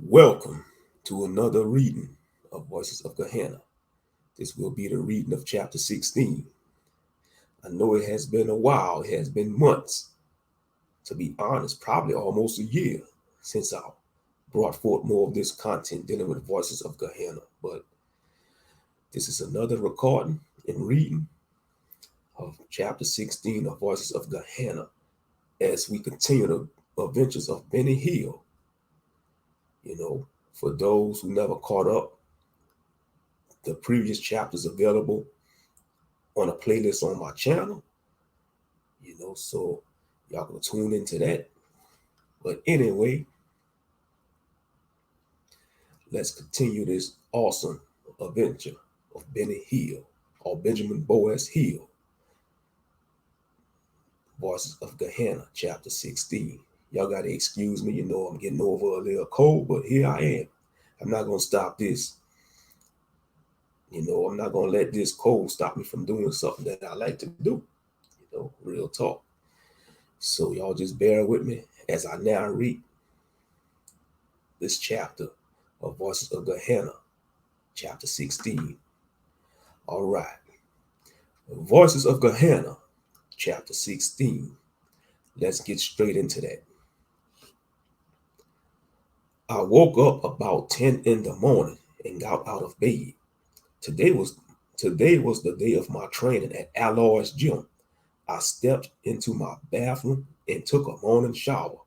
Welcome to another reading of Voices of Gehenna. This will be the reading of chapter 16. I know it has been a while, it has been months, to be honest, probably almost a year since I brought forth more of this content dealing with Voices of Gehenna. But this is another recording and reading of chapter 16 of Voices of Gehenna as we continue the adventures of Benny Hill. For those who never caught up, the previous chapters available on a playlist on my channel, so y'all can tune into that. But anyway, let's continue this awesome adventure of Benny Hill or Benjamin Boaz Hill, Voices of Gehenna, chapter 16. Y'all got to excuse me, I'm getting over a little cold, but here I am. I'm not going to stop this. I'm not going to let this cold stop me from doing something that I like to do, real talk. So y'all just bear with me as I now read this chapter of Voices of Gehenna, chapter 16. All right. Voices of Gehenna, chapter 16. Let's get straight into that. I woke up about 10 in the morning and got out of bed. Today was the day of my training at Alloy's gym. I stepped into my bathroom and took a morning shower.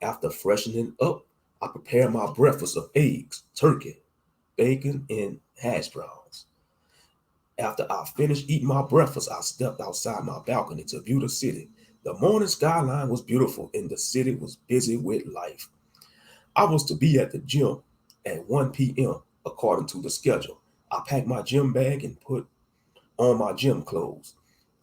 After freshening up, I prepared my breakfast of eggs, turkey, bacon, and hash browns. After I finished eating my breakfast, I stepped outside my balcony to view the city. The morning skyline was beautiful and the city was busy with life. I was to be at the gym at 1 p.m. according to the schedule. I packed my gym bag and put on my gym clothes.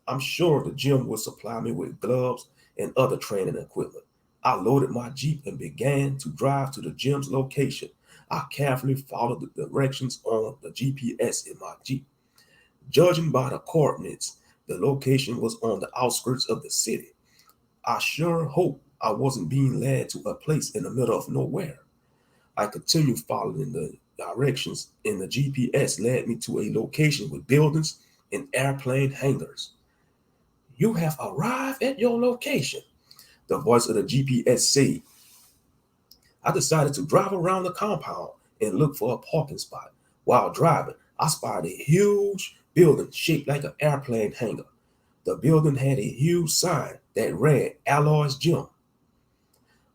I'm sure the gym would supply me with gloves and other training equipment. I loaded my Jeep and began to drive to the gym's location. I carefully followed the directions on the GPS in my Jeep. Judging by the coordinates, the location was on the outskirts of the city. I sure hope I wasn't being led to a place in the middle of nowhere. I continued following the directions, and the GPS led me to a location with buildings and airplane hangars. You have arrived at your location, the voice of the GPS said. I decided to drive around the compound and look for a parking spot. While driving, I spotted a huge building shaped like an airplane hangar. The building had a huge sign that read Alloy's Gym.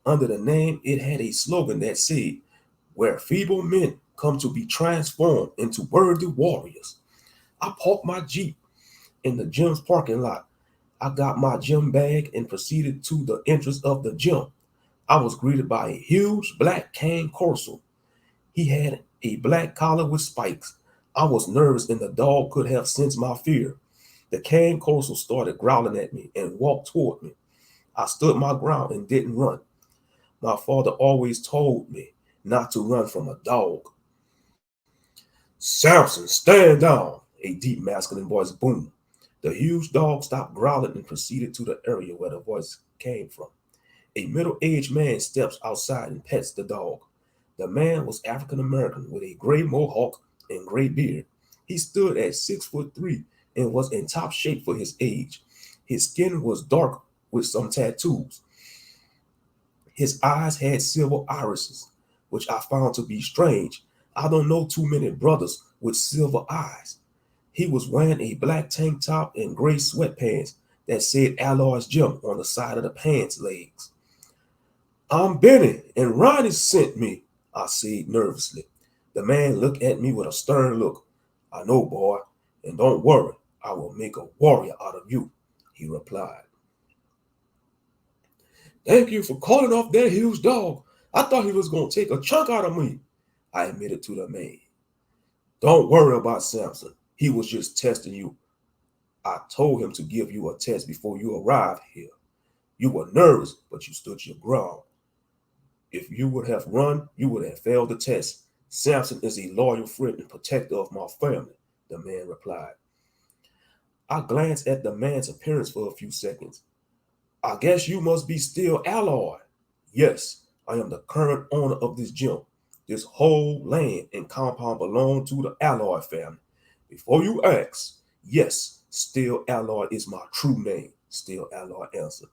Under the name, it had a slogan that said, "Where feeble men come to be transformed into worthy warriors." I parked my Jeep in the gym's parking lot. I got my gym bag and proceeded to the entrance of the gym. I was greeted by a huge black cane corso. He had a black collar with spikes. I was nervous and the dog could have sensed my fear. The cane corso started growling at me and walked toward me. I stood my ground and didn't run. My father always told me not to run from a dog. "Samson, stand down," a deep masculine voice boomed. The huge dog stopped growling and proceeded to the area where the voice came from. A middle-aged man steps outside and pets the dog. The man was African American with a gray mohawk and gray beard. He stood at 6'3" and was in top shape for his age. His skin was dark with some tattoos. His eyes had silver irises, which I found to be strange. I don't know too many brothers with silver eyes. He was wearing a black tank top and gray sweatpants that said Alloy's Gym on the side of the pants legs. "I'm Benny, and Ronnie sent me," I said nervously. The man looked at me with a stern look. "I know, boy, and don't worry, I will make a warrior out of you," he replied. "Thank you for calling off that huge dog. I thought he was going to take a chunk out of me," I admitted to the man. "Don't worry about Samson. He was just testing you. I told him to give you a test before you arrived here. You were nervous, but you stood your ground. If you would have run, you would have failed the test. Samson is a loyal friend and protector of my family," the man replied. I glanced at the man's appearance for a few seconds. "I guess you must be still Alloy." "Yes, I am the current owner of this gym. This whole land and compound belong to the Alloy family. Before you ask, yes, Still Alloy is my true name, Still Alloy answered.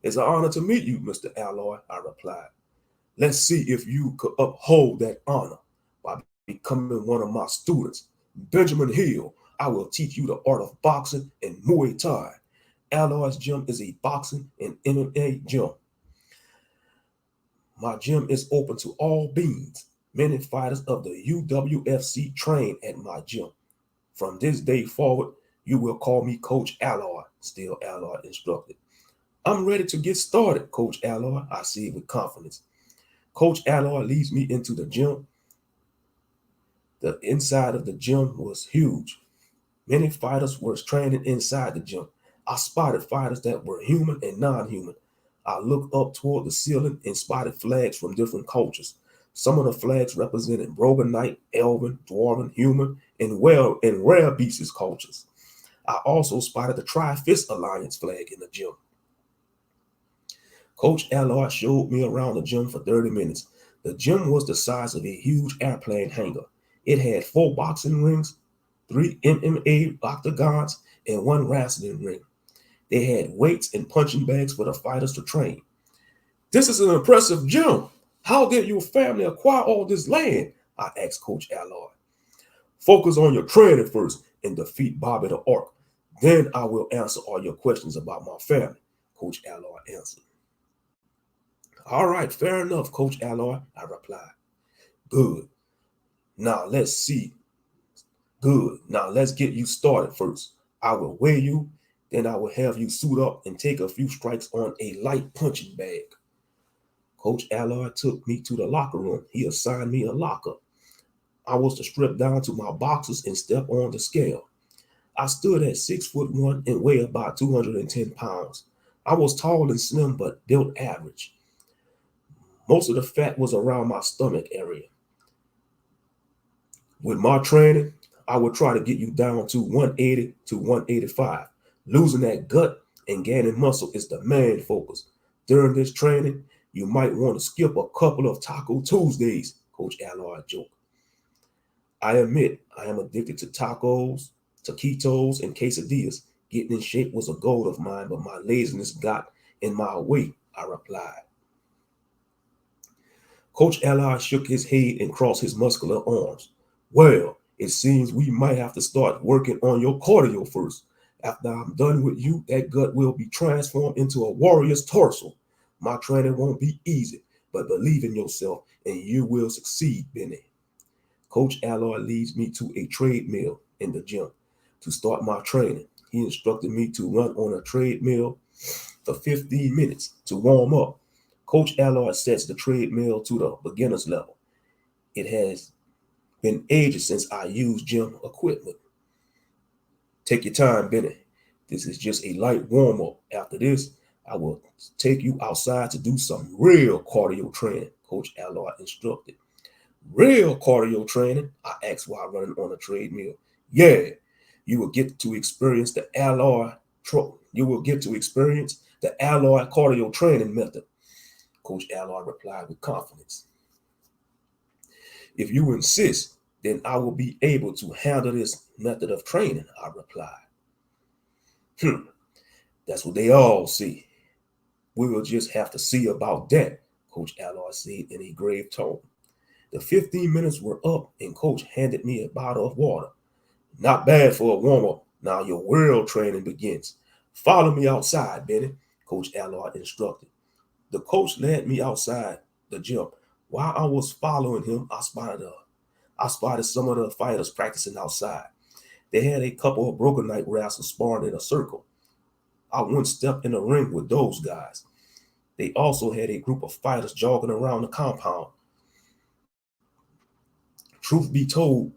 It's an honor to meet you, Mr. Alloy, I replied. Let's see if you could uphold that honor by becoming one of my students. Benjamin Hill, I will teach you the art of boxing and Muay Thai. Alloy's gym is a boxing and MMA gym. My gym is open to all beings. Many fighters of the UWFC train at my gym. From this day forward, you will call me Coach Alloy, Still Alloy instructed. I'm ready to get started, Coach Alloy, I said with confidence. Coach Alloy leads me into the gym. The inside of the gym was huge. Many fighters were training inside the gym. I spotted fighters that were human and non-human. I looked up toward the ceiling and spotted flags from different cultures. Some of the flags represented Brogan Knight, Elven, Dwarven, Human, and rare beasts cultures. I also spotted the Tri-Fist Alliance flag in the gym. Coach Alloy showed me around the gym for 30 minutes. The gym was the size of a huge airplane hangar. It had 4 boxing rings, 3 MMA octagons, and 1 wrestling ring. They had weights and punching bags for the fighters to train. This is an impressive gym. How did your family acquire all this land? I asked Coach Alloy. Focus on your training first and defeat Bobby the Orc. Then I will answer all your questions about my family, Coach Alloy answered. All right, fair enough, Coach Alloy, I replied. Good. Now let's get you started first. I will weigh you, then I will have you suit up and take a few strikes on a light punching bag. Coach Alloy took me to the locker room. He assigned me a locker. I was to strip down to my boxers and step on the scale. I stood at 6'1" and weighed about 210 pounds. I was tall and slim, but built average. Most of the fat was around my stomach area. With my training, I would try to get you down to 180 to 185. Losing that gut and gaining muscle is the main focus. During this training, you might want to skip a couple of Taco Tuesdays, Coach Alloy joked. I admit I am addicted to tacos, taquitos, and quesadillas. Getting in shape was a goal of mine, but my laziness got in my way, I replied. Coach Alloy shook his head and crossed his muscular arms. Well, it seems we might have to start working on your cardio first. After I'm done with you, that gut will be transformed into a warrior's torso. My training won't be easy, but believe in yourself and you will succeed, Benny. Coach Alloy leads me to a treadmill in the gym to start my training. He instructed me to run on a treadmill for 15 minutes to warm up. Coach Alloy sets the treadmill to the beginner's level. It has been ages since I used gym equipment. Take your time, Benny. This is just a light warm-up. After this, I will take you outside to do some real cardio training, Coach Alloy instructed. Real cardio training? I asked while running on a treadmill. Yeah, you will get to experience the Alloy cardio training method, Coach Alloy replied with confidence. If you insist, then I will be able to handle this method of training, I replied. That's what they all say. We will just have to see about that, Coach Alloy said in a grave tone. The 15 minutes were up and Coach handed me a bottle of water. Not bad for a warm-up. Now your real training begins. Follow me outside, Benny, Coach Alloy instructed. The coach led me outside the gym. While I was following him, I spotted some of the fighters practicing outside. They had a couple of Broken Knight wrestlers sparring in a circle. I once stepped in the ring with those guys. They also had a group of fighters jogging around the compound. Truth be told,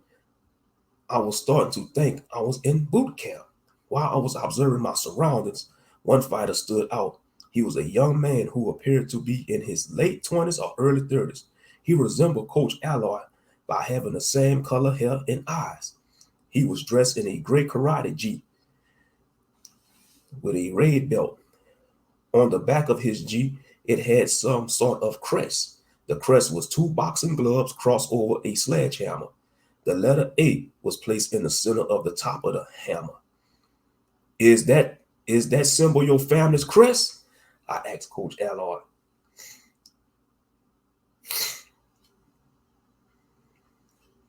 I was starting to think I was in boot camp. While I was observing my surroundings, one fighter stood out. He was a young man who appeared to be in his late 20s or early 30s. He resembled Coach Alloy by having the same color hair and eyes. He was dressed in a gray karate gi with a red belt. On the back of his gi, it had some sort of crest. The crest was 2 boxing gloves crossed over a sledgehammer. The letter A was placed in the center of the top of the hammer. Is that symbol your family's crest? I asked Coach Allard.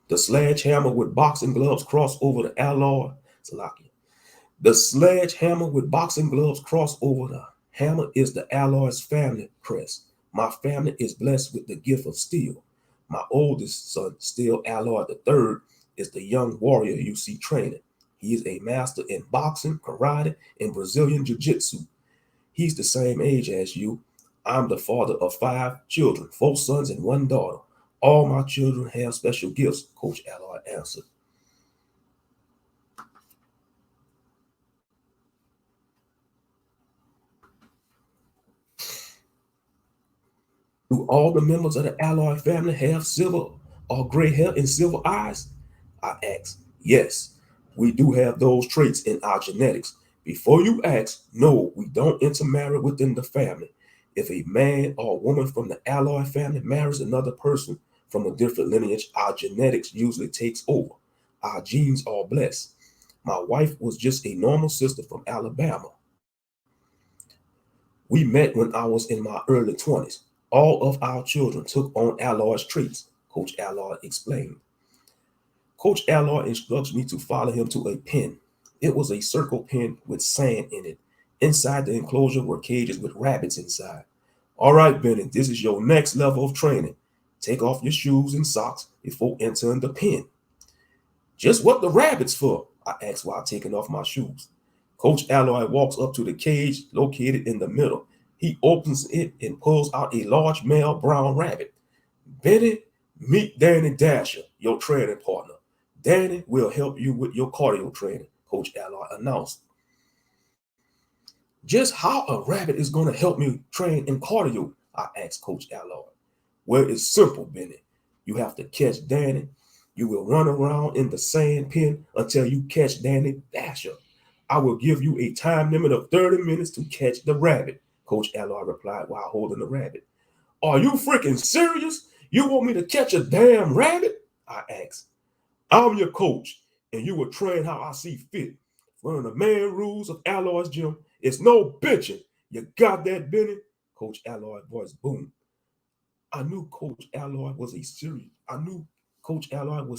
The sledgehammer with boxing gloves crossed over the Allard. Salaki. The sledgehammer with boxing gloves crossed over the hammer is the Allard's family crest. My family is blessed with the gift of steel. My oldest son, Steel Allard III, is the young warrior you see training. He is a master in boxing, karate, and Brazilian jiu-jitsu. He's the same age as you. I'm the father of 5 children, 4 sons and 1 daughter. All my children have special gifts, Coach Allard answered. Do all the members of the Allard family have silver or gray hair and silver eyes? I asked. Yes, we do have those traits in our genetics. Before you ask, no, we don't intermarry within the family. If a man or woman from the Allard family marries another person from a different lineage, our genetics usually takes over. Our genes are blessed. My wife was just a normal sister from Alabama. We met when I was in my early 20s. All of our children took on Allard's traits, Coach Allard explained. Coach Allard instructs me to follow him to a pen. It was a circle pen with sand in it. Inside the enclosure were cages with rabbits inside. All right, Benny, this is your next level of training. Take off your shoes and socks before entering the pen. Just what the rabbits for? I asked while taking off my shoes. Coach Allard walks up to the cage located in the middle. He opens it and pulls out a large male brown rabbit. Benny, meet Danny Dasher, your training partner. Danny will help you with your cardio training, Coach Allard announced. Just how a rabbit is going to help me train in cardio? I asked Coach Allard. Well, it's simple, Benny. You have to catch Danny. You will run around in the sand pen until you catch Danny Dasher. I will give you a time limit of 30 minutes to catch the rabbit, Coach Allard replied while holding the rabbit. Are you freaking serious? You want me to catch a damn rabbit? I asked. I'm your coach, and you will train how I see fit. One of the main rules of Allard's gym is no bitching. You got that, Benny? Coach Allard's voice boomed. I knew Coach Allard was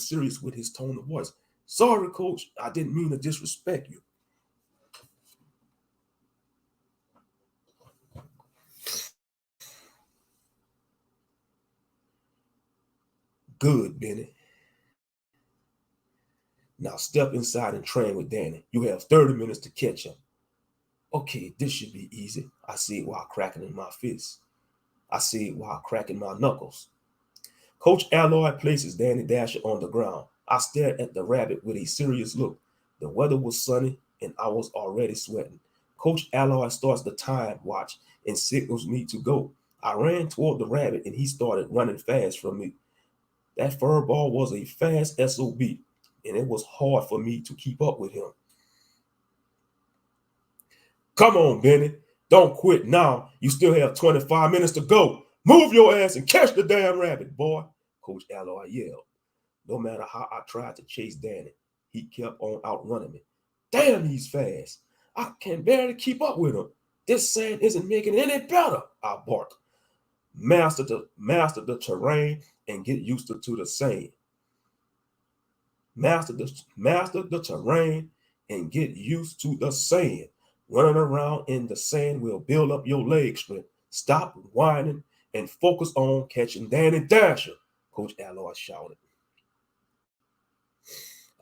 serious with his tone of voice. Sorry, Coach, I didn't mean to disrespect you. Good, Benny. Now step inside and train with Danny. You have 30 minutes to catch him. Okay, this should be easy. I said while cracking in my fists. I said while cracking my knuckles. Coach Allard places Danny Dasher on the ground. I stared at the rabbit with a serious look. The weather was sunny and I was already sweating. Coach Allard starts the time watch and signals me to go. I ran toward the rabbit and he started running fast from me. That fur ball was a fast SOB and it was hard for me to keep up with him. Come on, Benny. Don't quit now. You still have 25 minutes to go. Move your ass and catch the damn rabbit, boy, Coach Allard yelled. No matter how I tried to chase Danny, he kept on outrunning me. Damn, he's fast. I can barely keep up with him. This sand isn't making it any better, I barked. Master the terrain and get used to the sand. Master the terrain and get used to the sand. Running around in the sand will build up your leg strength. Stop whining and focus on catching Danny Dasher, Coach Allard shouted.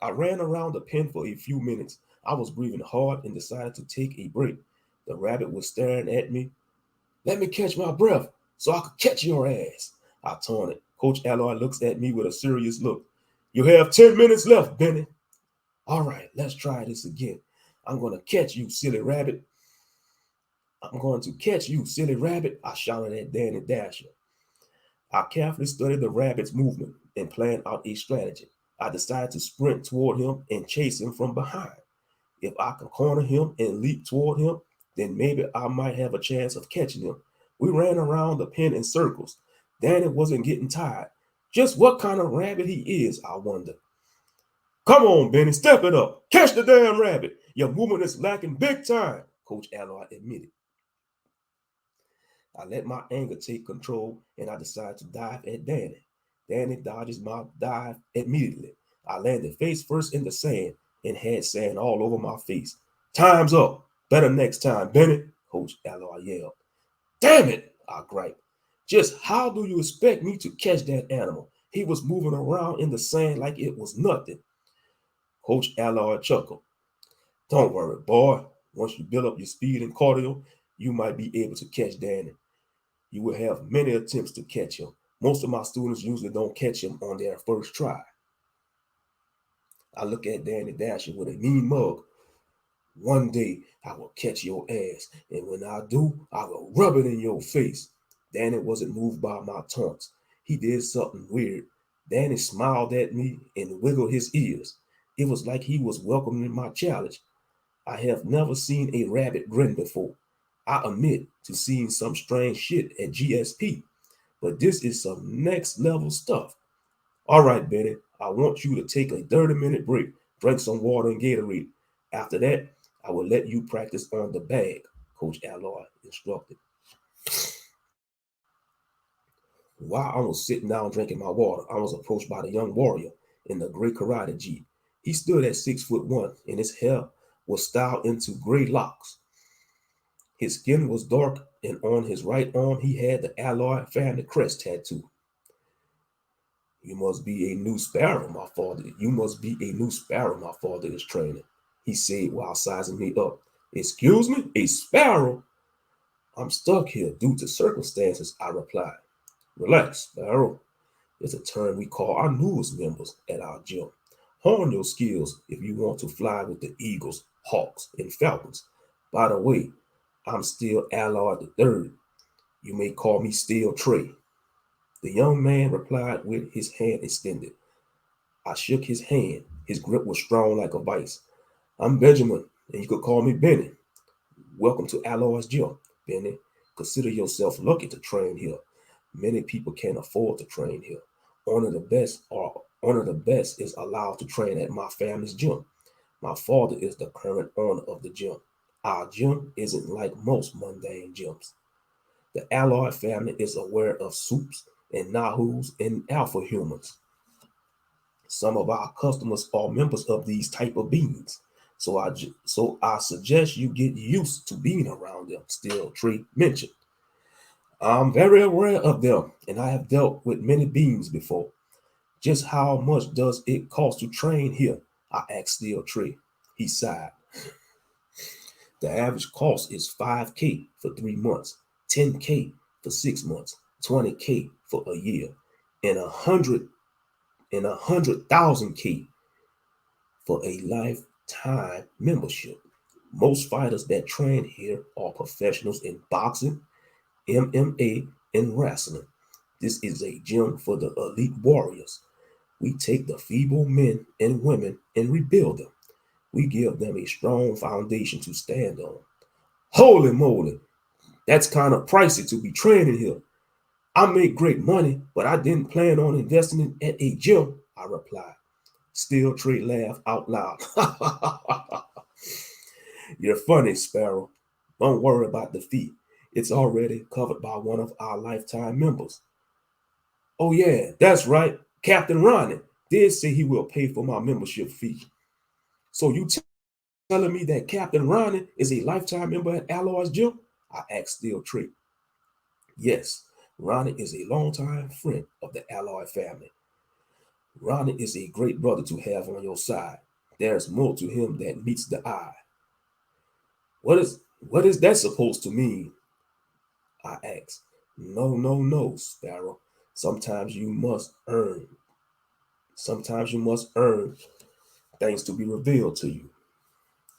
I ran around the pen for a few minutes. I was breathing hard and decided to take a break. The rabbit was staring at me. Let me catch my breath so I could catch your ass, I taunted. Coach Allard looks at me with a serious look. You have 10 minutes left, Benny. All right, let's try this again. I'm going to catch you, silly rabbit. I'm going to catch you, silly rabbit, I shouted at Danny Dasher. I carefully studied the rabbit's movement and planned out a strategy. I decided to sprint toward him and chase him from behind. If I could corner him and leap toward him, then maybe I might have a chance of catching him. We ran around the pen in circles. Danny wasn't getting tired. Just what kind of rabbit he is, I wonder. Come on, Benny, step it up. Catch the damn rabbit. Your movement is lacking big time, Coach Alloy admitted. I let my anger take control and I decided to dive at Danny. Danny dodges my dive immediately. I landed face first in the sand and had sand all over my face. Time's up. Better next time, Benny, Coach Alloy yelled. Damn it, I griped. Just how do you expect me to catch that animal? He was moving around in the sand like it was nothing. Coach Alloy chuckled. Don't worry, boy. Once you build up your speed and cardio, you might be able to catch Danny. You will have many attempts to catch him. Most of my students usually don't catch him on their first try. I look at Danny Dasher with a mean mug. One day I will catch your ass, and when I do, I will rub it in your face. Danny wasn't moved by my taunts. He did something weird. Danny smiled at me and wiggled his ears. It was like he was welcoming my challenge. I have never seen a rabbit grin before. I admit to seeing some strange shit at GSP, but this is some next level stuff. All right, Benny, I want you to take a 30-minute break, drink some water and Gatorade. After that, I will let you practice on the bag, Coach Alloy instructed. While I was sitting down drinking my water, I was approached by the young warrior in the gray karate gi. He stood at 6'1", and his hair was styled into gray locks. His skin was dark, and on his right arm he had the Alloy family crest tattoo. You must be a new sparrow, my father. You must be a new sparrow, my father is training, he said while sizing me up. Excuse me, a sparrow? I'm stuck here due to circumstances, I replied. Relax, sparrow. It's a term we call our newest members at our gym. Hone your skills if you want to fly with the Eagles, Hawks, and Falcons. By the way, I'm still Alloy the Third. You may call me Steel Trey. The young man replied with his hand extended. I shook his hand. His grip was strong like a vice. I'm Benjamin, and you could call me Benny. Welcome to Alloy's gym, Benny. Consider yourself lucky to train here. Many people can't afford to train here. Only the best is allowed to train at my family's gym. My father is the current owner of the gym. Our gym isn't like most mundane gyms. The Alloy family is aware of Supes and Nahuls and Alpha humans. Some of our customers are members of these type of beings. So I suggest you get used to being around them, Steel Tree mentioned. I'm very aware of them, and I have dealt with many beings before. Just how much does it cost to train here? I asked Steel Tree. He sighed. The average cost is $5K for 3 months, $10K for 6 months, $20K for a year, and $100,000K for a lifetime membership. Most fighters that train here are professionals in boxing, MMA, and wrestling. This is a gym for the elite warriors. We take the feeble men and women and rebuild them. We give them a strong foundation to stand on. Holy moly, that's kind of pricey to be training here. I make great money, but I didn't plan on investing at a gym, I replied. Steel Tree laughed out loud. You're funny, Sparrow. Don't worry about the fee. It's already covered by one of our lifetime members. Oh yeah, that's right. Captain Ronnie did say he will pay for my membership fee. So you telling me that Captain Ronnie is a lifetime member at Alloy's gym? I asked Steel Tree. Yes, Ronnie is a longtime friend of the Alloy family. Ronnie is a great brother to have on your side. There's more to him than meets the eye. What is that supposed to mean? I asked. No, Sparrow. Sometimes you must earn. Sometimes you must earn things to be revealed to you.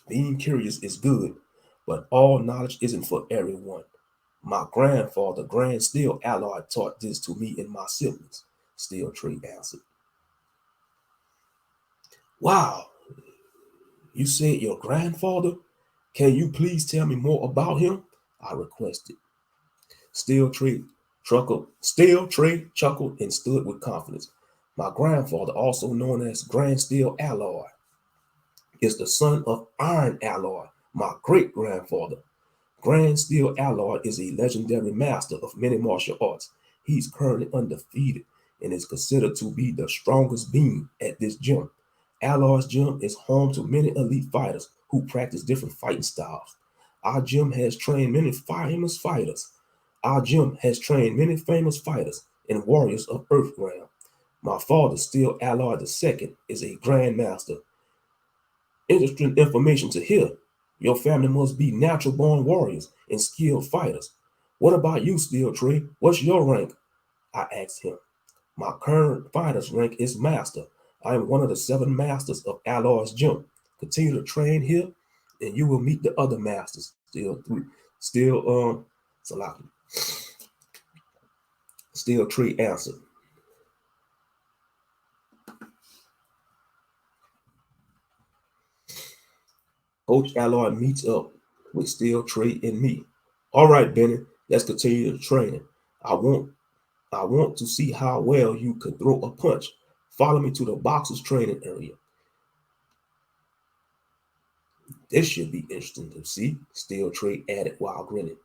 Being curious is good, but all knowledge isn't for everyone. My grandfather, Grand Steel Alloy, taught this to me and my siblings, Steel Tree answered. Wow, you said your grandfather? Can you please tell me more about him? I requested. Steel Tree Steel Trey chuckled and stood with confidence. My grandfather, also known as Grand Steel Alloy, is the son of Iron Alloy, my great grandfather. Grand Steel Alloy is a legendary master of many martial arts. He's currently undefeated and is considered to be the strongest being at this gym. Alloy's gym is home to many elite fighters who practice different fighting styles. Our gym has trained many famous fighters. Our gym has trained many famous fighters and warriors of Earthrealm. My father, Steel Alloy II, is a grandmaster. Interesting information to hear. Your family must be natural born warriors and skilled fighters. What about you, Steel Tree? What's your rank? I asked him. My current fighter's rank is Master. I am one of the 7 masters of Alloy's gym. Continue to train here, and you will meet the other masters. Salaki. Steel Tree answered. Coach Alloy meets up with Steel Tree and me. All right, Benny, let's continue the training. I want I want to see how well you could throw a punch. Follow me to the boxers training area. This should be interesting to see, Steel Trey added while grinning.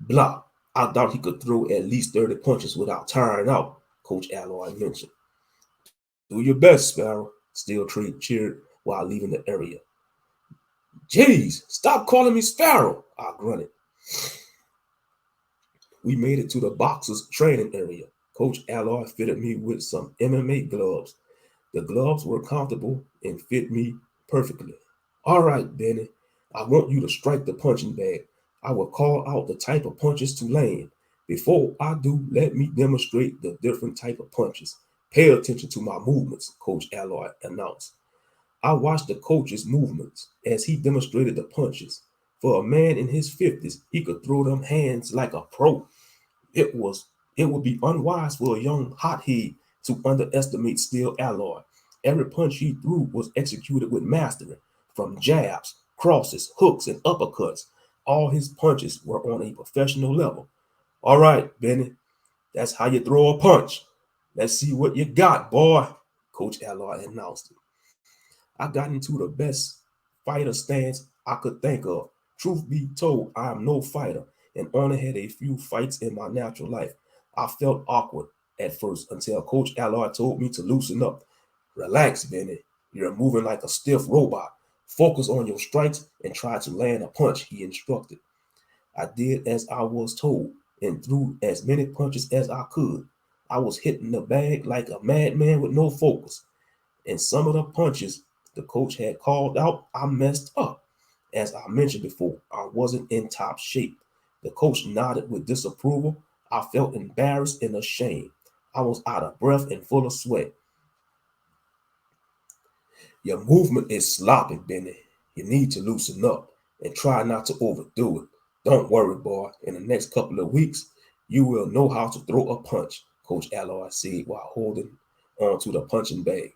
Blah, I thought he could throw at least 30 punches without tiring out, Coach Alloy mentioned. Do your best, Sparrow, Steel Tree cheered while leaving the area. Jeez, stop calling me Sparrow, I grunted. We made it to the boxers training area. Coach Alloy fitted me with some MMA gloves. The gloves were comfortable and fit me perfectly. All right, Benny, I want you to strike the punching bag. I will call out the type of punches to land. Before I do, let me demonstrate the different type of punches. Pay attention to my movements, Coach Alloy announced. I watched the coach's movements as he demonstrated the punches. For a man in his 50s, he could throw them hands like a pro. It was it would be unwise for a young hothead to underestimate Steel Alloy. Every punch he threw was executed with mastery, from jabs, crosses, hooks, and uppercuts. All his punches were on a professional level. All right, Benny, that's how you throw a punch. Let's see what you got, boy, Coach Alloy announced. I got into the best fighter stance I could think of. Truth be told, I am no fighter and only had a few fights in my natural life. I felt awkward at first until Coach Alloy told me to loosen up. Relax, Benny. You're moving like a stiff robot. Focus on your strikes and try to land a punch, he instructed. I did as I was told and threw as many punches as I could. I was hitting the bag like a madman with no focus. And some of the punches the coach had called out, I messed up. As I mentioned before, I wasn't in top shape. The coach nodded with disapproval. I felt embarrassed and ashamed. I was out of breath and full of sweat. Your movement is sloppy, Benny. You need to loosen up and try not to overdo it. Don't worry, boy. In the next couple of weeks, you will know how to throw a punch, Coach Alloy said while holding onto the punching bag.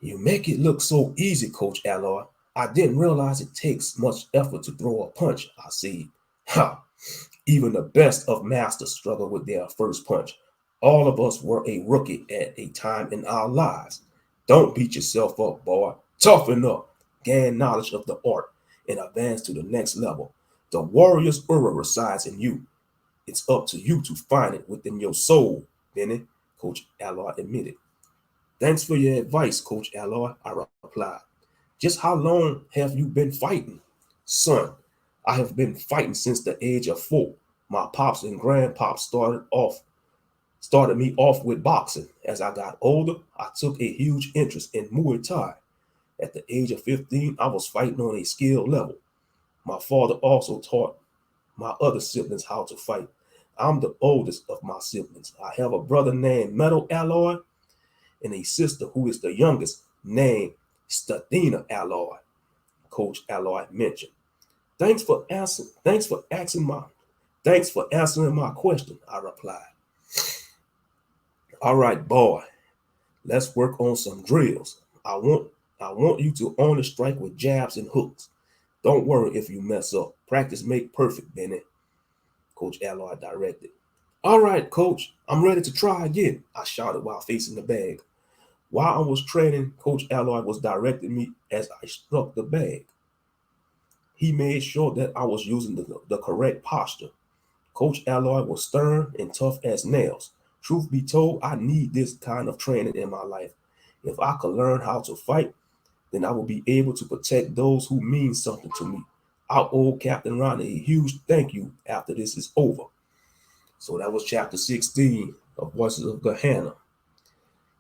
You make it look so easy, Coach Alloy. I didn't realize it takes much effort to throw a punch, I said. Ha! Even the best of masters struggle with their first punch. All of us were a rookie at a time in our lives. Don't beat yourself up, boy. Toughen up, gain knowledge of the art, and advance to the next level. The warrior's aura resides in you. It's up to you to find it within your soul, Benny, Coach Alloy admitted. Thanks for your advice, Coach Alloy, I replied. Just how long have you been fighting? Son, I have been fighting since the age of 4. My pops and grandpops started me off with boxing. As I got older, I took a huge interest in Muay Thai. At the age of 15, I was fighting on a skill level. My father also taught my other siblings how to fight. I'm the oldest of my siblings. I have a brother named Metal Alloy and a sister who is the youngest named Stathina Alloy, Coach Alloy mentioned. Thanks for answering my question, I replied. All right, boy, let's work on some drills. I want you to only strike with jabs and hooks. Don't worry if you mess up. Practice make perfect, Benny, Coach Alloy directed. All right, coach, I'm ready to try again, I shouted while facing the bag. While I was training, Coach Alloy was directing me as I struck the bag. He made sure that I was using the correct posture. Coach Alloy was stern and tough as nails. Truth be told, I need this kind of training in my life. If I could learn how to fight, then I will be able to protect those who mean something to me. I owe Captain Ronnie a huge thank you after this is over. So that was chapter 16 of Voices of Gehenna.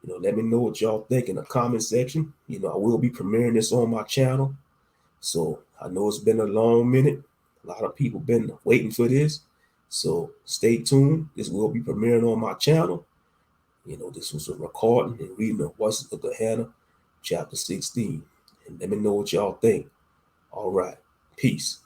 Let me know what y'all think in the comment section. I will be premiering this on my channel. So I know it's been a long minute. A lot of people been waiting for this. So stay tuned. This will be premiering on my channel. This was a recording and reading of Voices of Gehenna, chapter 16. And let me know what y'all think. All right. Peace.